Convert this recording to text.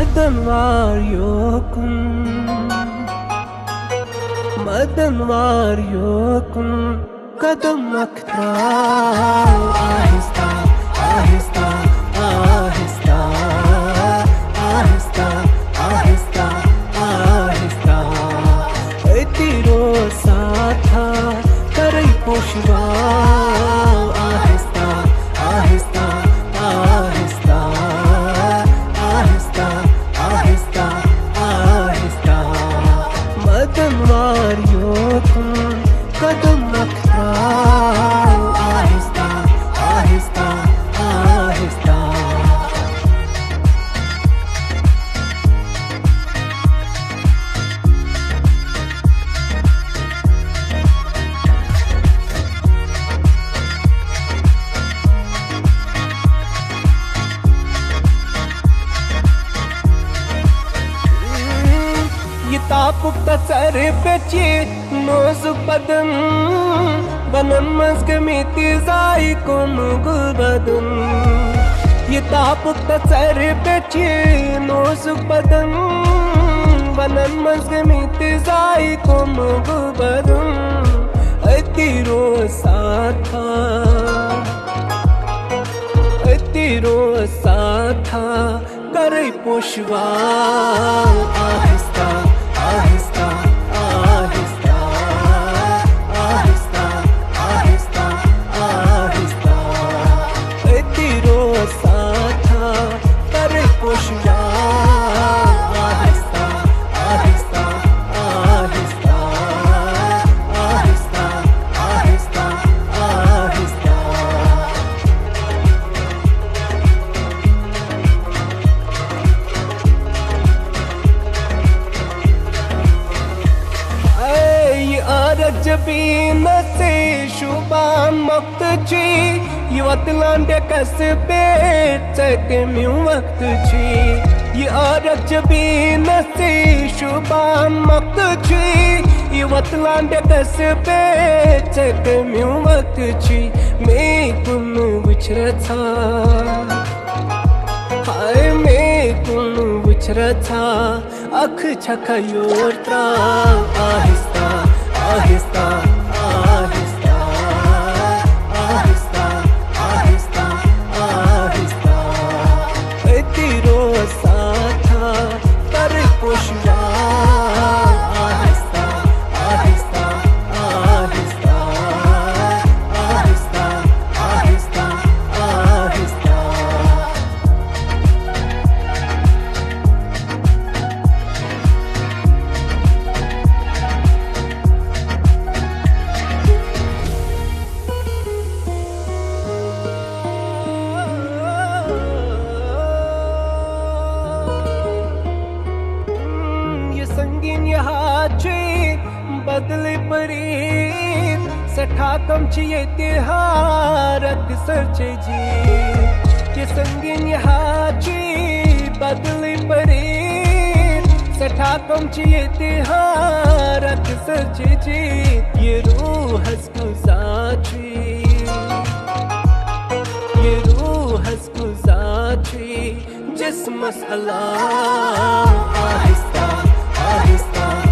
Madan var yokun, madan var yokun, kadamakta ahista, ahista, ahista, ahista, ahista, ahista. Tiro satha karai poshwa ahista, ahista, ahista, ahista, ahista, ahista. Madan var yokun, kadamakta ahista, ahista, ahista. Tapukta sare pechi nozuk badan banan mazgamiti zai komugul badan. Ye tapukta sare pechi nozuk badan banan mazgamiti zai komugul badan. Tiro satha, tiro satha karai poshwa ahista, ahista, ahista, ahista, ahista, ahista. Tiro satha karai poshwa ahista, ahista, ahista, ahista, ahista, ahista. Jabin se shuban makti yuatlande kasbe chakmi wakti ye arak jabin se shuban makti yuatlande kasbe chakmi wakti me kun vichratha hay me kun vichratha akh chakayorta ahista, ahista, ahista, ahista, ahista, ahista. Tiro satha karai poshwa ahista, ahista, ahista, ahista, ahista, ahista. संगीन यहाँ बदले परी सठा कम ये तिहार सरचे जी ये संगीन यहाँ बदले परी सठा कम ये तिहार सरचे जी ये रूह हस्कुजाची, ये रूह हस्कुजाची जिस्म सलाम ahista, ahista.